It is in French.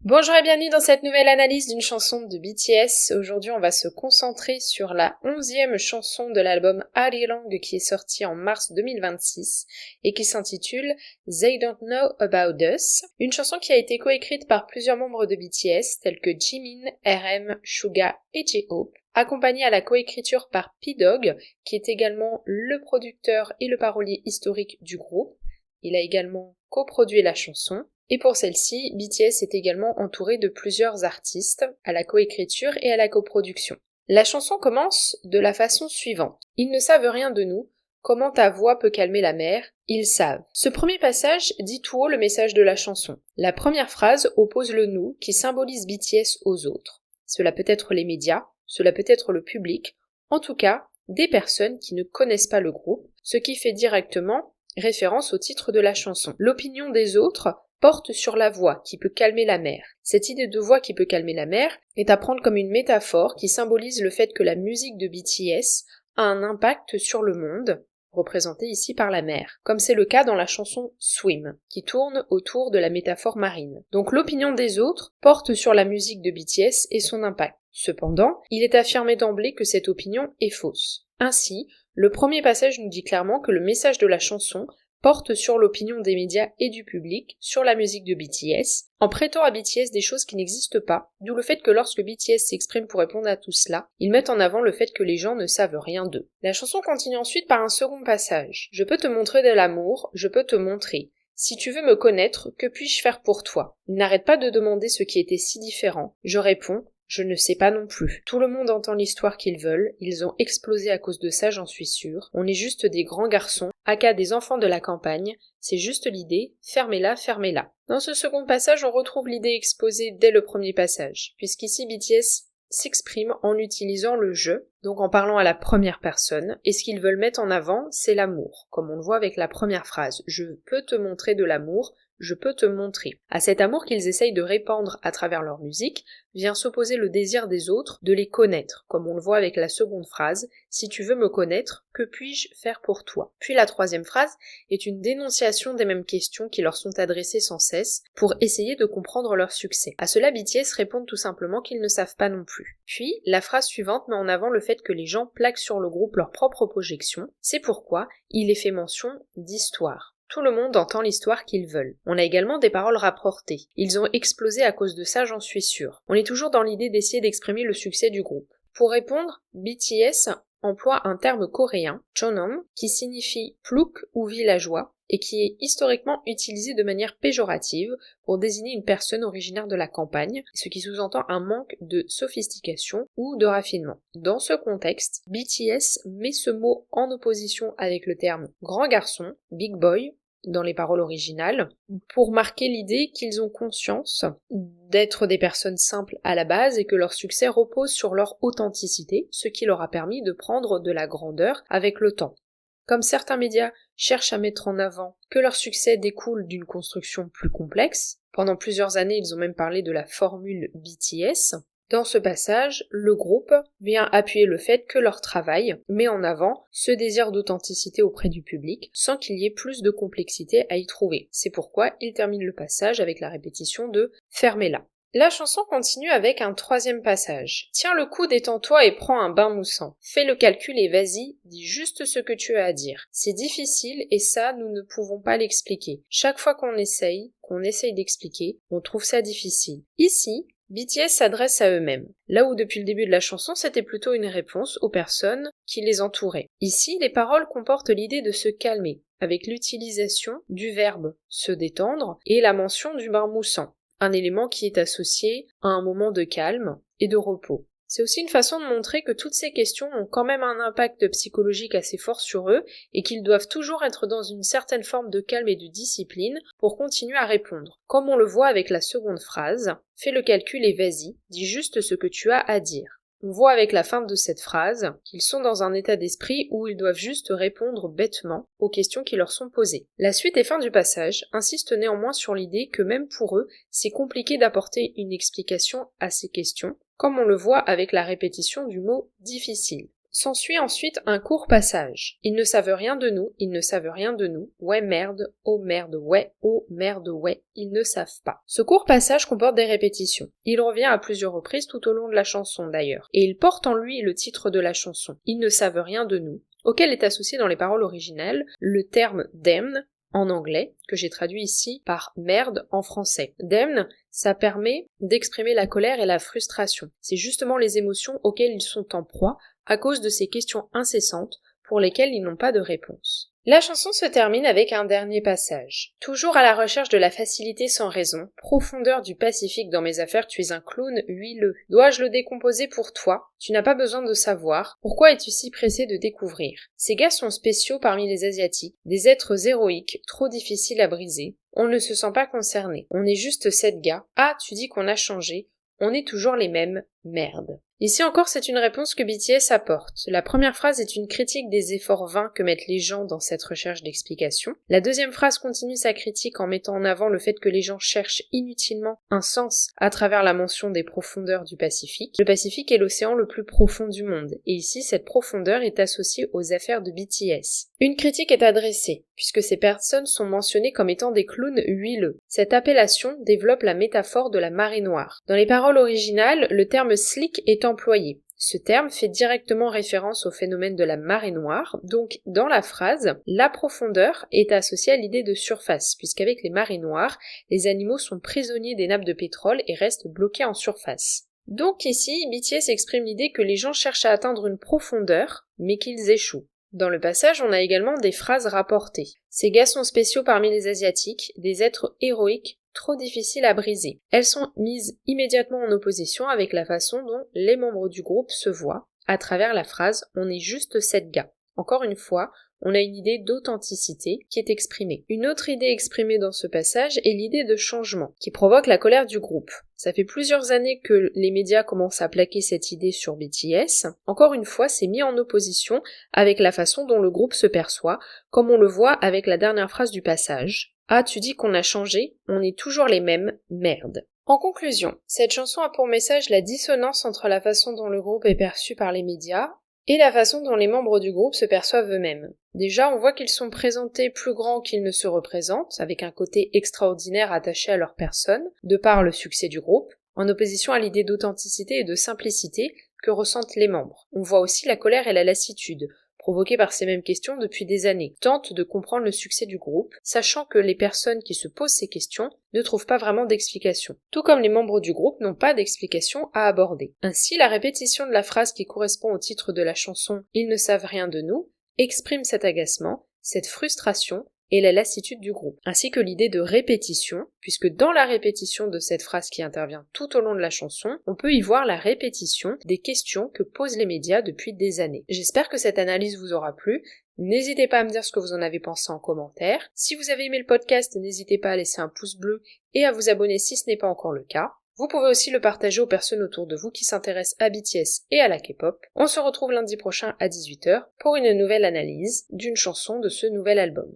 Bonjour et bienvenue dans cette nouvelle analyse d'une chanson de BTS. Aujourd'hui, on va se concentrer sur la 11e chanson de l'album Arirang qui est sorti en mars 2026 et qui s'intitule They Don't Know About Us. Une chanson qui a été coécrite par plusieurs membres de BTS tels que Jimin, RM, Suga et J-Hope, accompagnée à la coécriture par P-Dog qui est également le producteur et le parolier historique du groupe. Il a également coproduit la chanson. Et pour celle-ci, BTS est également entouré de plusieurs artistes à la coécriture et à la coproduction. La chanson commence de la façon suivante. Ils ne savent rien de nous, comment ta voix peut calmer la mer, ils savent. Ce premier passage dit tout haut le message de la chanson. La première phrase oppose le nous qui symbolise BTS aux autres. Cela peut être les médias, cela peut être le public, en tout cas des personnes qui ne connaissent pas le groupe, ce qui fait directement référence au titre de la chanson. L'opinion des autres porte sur la voix qui peut calmer la mer. Cette idée de voix qui peut calmer la mer est à prendre comme une métaphore qui symbolise le fait que la musique de BTS a un impact sur le monde, représenté ici par la mer, comme c'est le cas dans la chanson Swim, qui tourne autour de la métaphore marine. Donc l'opinion des autres porte sur la musique de BTS et son impact. Cependant, il est affirmé d'emblée que cette opinion est fausse. Ainsi, le premier passage nous dit clairement que le message de la chanson porte sur l'opinion des médias et du public sur la musique de BTS, en prêtant à BTS des choses qui n'existent pas, d'où le fait que lorsque BTS s'exprime pour répondre à tout cela, ils mettent en avant le fait que les gens ne savent rien d'eux. La chanson continue ensuite par un second passage. Je peux te montrer de l'amour, je peux te montrer. Si tu veux me connaître, que puis-je faire pour toi? Il n'arrête pas de demander ce qui était si différent. Je réponds, je ne sais pas non plus. Tout le monde entend l'histoire qu'ils veulent, ils ont explosé à cause de ça, j'en suis sûre. On est juste des grands garçons, aka des enfants de la campagne, c'est juste l'idée, fermez-la, fermez-la. Dans ce second passage, on retrouve l'idée exposée dès le premier passage, puisqu'ici BTS s'exprime en utilisant le je, donc en parlant à la première personne, et ce qu'ils veulent mettre en avant, c'est l'amour, comme on le voit avec la première phrase, je peux te montrer de l'amour, je peux te montrer. À cet amour qu'ils essayent de répandre à travers leur musique, vient s'opposer le désir des autres de les connaître, comme on le voit avec la seconde phrase, si tu veux me connaître, que puis-je faire pour toi? Puis la troisième phrase est une dénonciation des mêmes questions qui leur sont adressées sans cesse, pour essayer de comprendre leur succès. À cela, BTS répondent tout simplement qu'ils ne savent pas non plus. Puis, la phrase suivante met en avant le fait que les gens plaquent sur le groupe leurs propres projections, c'est pourquoi il est fait mention d'histoire. Tout le monde entend l'histoire qu'ils veulent. On a également des paroles rapportées. Ils ont explosé à cause de ça, j'en suis sûre. On est toujours dans l'idée d'essayer d'exprimer le succès du groupe. Pour répondre, BTS emploie un terme coréen, Chonom, qui signifie plouk ou villageois, et qui est historiquement utilisé de manière péjorative pour désigner une personne originaire de la campagne, ce qui sous-entend un manque de sophistication ou de raffinement. Dans ce contexte, BTS met ce mot en opposition avec le terme grand garçon, big boy, dans les paroles originales, pour marquer l'idée qu'ils ont conscience d'être des personnes simples à la base et que leur succès repose sur leur authenticité, ce qui leur a permis de prendre de la grandeur avec le temps. Comme certains médias cherchent à mettre en avant que leur succès découle d'une construction plus complexe, pendant plusieurs années ils ont même parlé de la formule BTS, dans ce passage, le groupe vient appuyer le fait que leur travail met en avant ce désir d'authenticité auprès du public sans qu'il y ait plus de complexité à y trouver. C'est pourquoi il termine le passage avec la répétition de « fermez-la ». La chanson continue avec un troisième passage. Tiens le coup, détends-toi et prends un bain moussant. Fais le calcul et vas-y, dis juste ce que tu as à dire. C'est difficile et ça, nous ne pouvons pas l'expliquer. Chaque fois qu'on essaye d'expliquer, on trouve ça difficile. Ici, BTS s'adresse à eux-mêmes, là où depuis le début de la chanson c'était plutôt une réponse aux personnes qui les entouraient. Ici, les paroles comportent l'idée de se calmer, avec l'utilisation du verbe se détendre et la mention du bain moussant, un élément qui est associé à un moment de calme et de repos. C'est aussi une façon de montrer que toutes ces questions ont quand même un impact psychologique assez fort sur eux et qu'ils doivent toujours être dans une certaine forme de calme et de discipline pour continuer à répondre. Comme on le voit avec la seconde phrase, fais le calcul et vas-y, dis juste ce que tu as à dire. On voit avec la fin de cette phrase qu'ils sont dans un état d'esprit où ils doivent juste répondre bêtement aux questions qui leur sont posées. La suite et fin du passage insistent néanmoins sur l'idée que même pour eux, c'est compliqué d'apporter une explication à ces questions, comme on le voit avec la répétition du mot difficile. S'ensuit ensuite un court passage. Ils ne savent rien de nous, ils ne savent rien de nous. Ouais merde, oh merde, ouais, ils ne savent pas. Ce court passage comporte des répétitions. Il revient à plusieurs reprises tout au long de la chanson d'ailleurs. Et il porte en lui le titre de la chanson. Ils ne savent rien de nous, auquel est associé dans les paroles originales le terme damn en anglais, que j'ai traduit ici par merde en français. Damn, ça permet d'exprimer la colère et la frustration. C'est justement les émotions auxquelles ils sont en proie à cause de ces questions incessantes pour lesquelles ils n'ont pas de réponse. La chanson se termine avec un dernier passage. Toujours à la recherche de la facilité sans raison, profondeur du Pacifique dans mes affaires, tu es un clown huileux. Dois-je le décomposer pour toi? Tu n'as pas besoin de savoir. Pourquoi es-tu si pressé de découvrir? Ces gars sont spéciaux parmi les Asiatiques, des êtres héroïques, trop difficiles à briser. On ne se sent pas concerné. On est juste 7 gars. Ah, tu dis qu'on a changé. On est toujours les mêmes. Merde. Ici encore, c'est une réponse que BTS apporte. La première phrase est une critique des efforts vains que mettent les gens dans cette recherche d'explication. La deuxième phrase continue sa critique en mettant en avant le fait que les gens cherchent inutilement un sens à travers la mention des profondeurs du Pacifique. Le Pacifique est l'océan le plus profond du monde, et ici cette profondeur est associée aux affaires de BTS. Une critique est adressée, puisque ces personnes sont mentionnées comme étant des clowns huileux. Cette appellation développe la métaphore de la marée noire. Dans les paroles originales, le terme slick est employé. Ce terme fait directement référence au phénomène de la marée noire, donc dans la phrase, la profondeur est associée à l'idée de surface, puisqu'avec les marées noires, les animaux sont prisonniers des nappes de pétrole et restent bloqués en surface. Donc ici, BTS exprime l'idée que les gens cherchent à atteindre une profondeur, mais qu'ils échouent. Dans le passage, on a également des phrases rapportées. Ces gars sont spéciaux parmi les Asiatiques, des êtres héroïques, trop difficiles à briser. Elles sont mises immédiatement en opposition avec la façon dont les membres du groupe se voient, à travers la phrase « on est juste 7 gars ». Encore une fois, on a une idée d'authenticité qui est exprimée. Une autre idée exprimée dans ce passage est l'idée de changement, qui provoque la colère du groupe. Ça fait plusieurs années que les médias commencent à plaquer cette idée sur BTS. Encore une fois, c'est mis en opposition avec la façon dont le groupe se perçoit, comme on le voit avec la dernière phrase du passage. « Ah, tu dis qu'on a changé, on est toujours les mêmes, merde ». En conclusion, cette chanson a pour message la dissonance entre la façon dont le groupe est perçu par les médias et la façon dont les membres du groupe se perçoivent eux-mêmes. Déjà, on voit qu'ils sont présentés plus grands qu'ils ne se représentent, avec un côté extraordinaire attaché à leur personne, de par le succès du groupe, en opposition à l'idée d'authenticité et de simplicité que ressentent les membres. On voit aussi la colère et la lassitude, provoquées par ces mêmes questions depuis des années, tentent de comprendre le succès du groupe, sachant que les personnes qui se posent ces questions ne trouvent pas vraiment d'explication, tout comme les membres du groupe n'ont pas d'explication à aborder. Ainsi, la répétition de la phrase qui correspond au titre de la chanson « Ils ne savent rien de nous » exprime cet agacement, cette frustration et la lassitude du groupe, ainsi que l'idée de répétition, puisque dans la répétition de cette phrase qui intervient tout au long de la chanson, on peut y voir la répétition des questions que posent les médias depuis des années. J'espère que cette analyse vous aura plu. N'hésitez pas à me dire ce que vous en avez pensé en commentaire. Si vous avez aimé le podcast, n'hésitez pas à laisser un pouce bleu et à vous abonner si ce n'est pas encore le cas. Vous pouvez aussi le partager aux personnes autour de vous qui s'intéressent à BTS et à la K-pop. On se retrouve lundi prochain à 18h pour une nouvelle analyse d'une chanson de ce nouvel album.